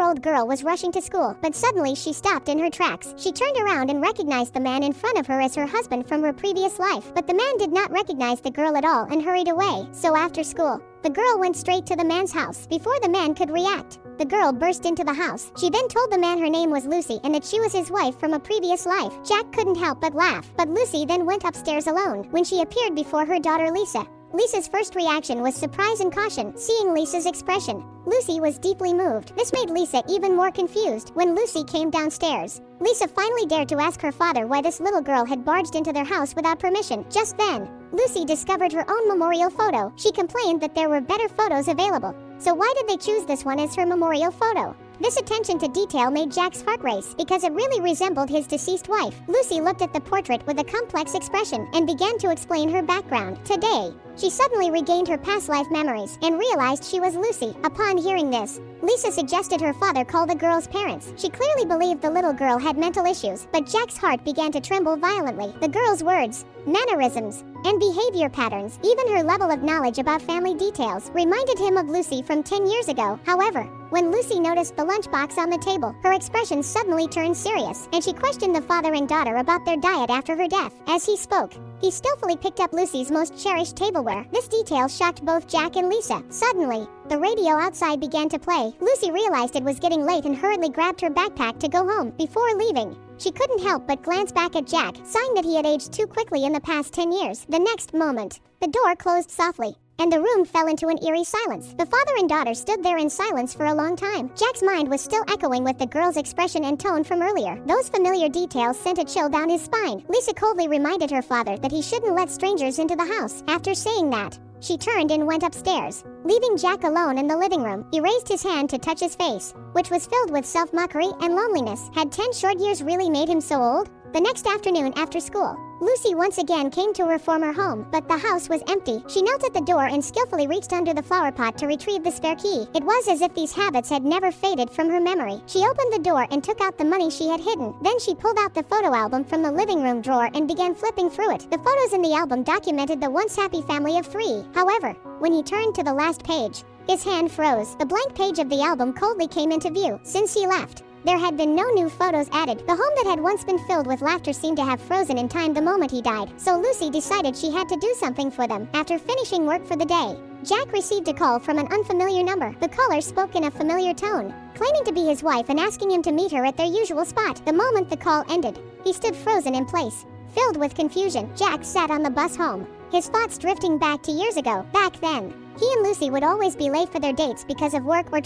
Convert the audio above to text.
10-year-old girl was rushing to school, but suddenly she stopped in her tracks. She turned around and recognized the man in front of her as her husband from her previous life. But the man did not recognize the girl at all and hurried away. So after school, the girl went straight to the man's house. Before the man could react, the girl burst into the house. She then told the man her name was Lucy and that she was his wife from a previous life. Jack couldn't help but laugh, but Lucy then went upstairs alone. When she appeared before her daughter Lisa, Lisa's first reaction was surprise and caution. Seeing Lisa's expression, Lucy was deeply moved. This made Lisa even more confused. When Lucy came downstairs, Lisa finally dared to ask her father why this little girl had barged into their house without permission. Just then, Lucy discovered her own memorial photo. She complained that there were better photos available. So why did they choose this one as her memorial photo? This attention to detail made Jack's heart race because it really resembled his deceased wife. Lucy looked at the portrait with a complex expression and began to explain her background. Today, she suddenly regained her past life memories and realized she was Lucy. Upon hearing this, Lisa suggested her father call the girl's parents. She clearly believed the little girl had mental issues, but Jack's heart began to tremble violently. The girl's words, mannerisms, and behavior patterns, even her level of knowledge about family details, reminded him of Lucy from 10 years ago. However, when Lucy noticed the lunchbox on the table, her expression suddenly turned serious, and she questioned the father and daughter about their diet after her death. As he spoke, he skillfully picked up Lucy's most cherished tableware. This detail shocked both Jack and Lisa. Suddenly, the radio outside began to play. Lucy realized it was getting late and hurriedly grabbed her backpack to go home. Before leaving, she couldn't help but glance back at Jack, sighing that he had aged too quickly in the past 10 years. The next moment, the door closed softly, and the room fell into an eerie silence. The father and daughter stood there in silence for a long time. Jack's mind was still echoing with the girl's expression and tone from earlier. Those familiar details sent a chill down his spine. Lisa coldly reminded her father that he shouldn't let strangers into the house. After saying that, she turned and went upstairs, leaving Jack alone in the living room. He raised his hand to touch his face, which was filled with self-mockery and loneliness. Had 10 short years really made him so old? The next afternoon after school, Lucy once again came to her former home, but the house was empty. She knelt at the door and skillfully reached under the flower pot to retrieve the spare key. It was as if these habits had never faded from her memory. She opened the door and took out the money she had hidden. Then she pulled out the photo album from the living room drawer and began flipping through it. The photos in the album documented the once happy family of 3. However, when he turned to the last page, his hand froze. The blank page of the album coldly came into view. Since he left, there had been no new photos added. The home that had once been filled with laughter seemed to have frozen in time the moment he died. So Lucy decided she had to do something for them. After finishing work for the day, Jack received a call from an unfamiliar number. The caller spoke in a familiar tone, claiming to be his wife and asking him to meet her at their usual spot. The moment the call ended, he stood frozen in place, filled with confusion. Jack sat on the bus home, his thoughts drifting back to years ago. Back then, he and Lucy would always be late for their dates because of work or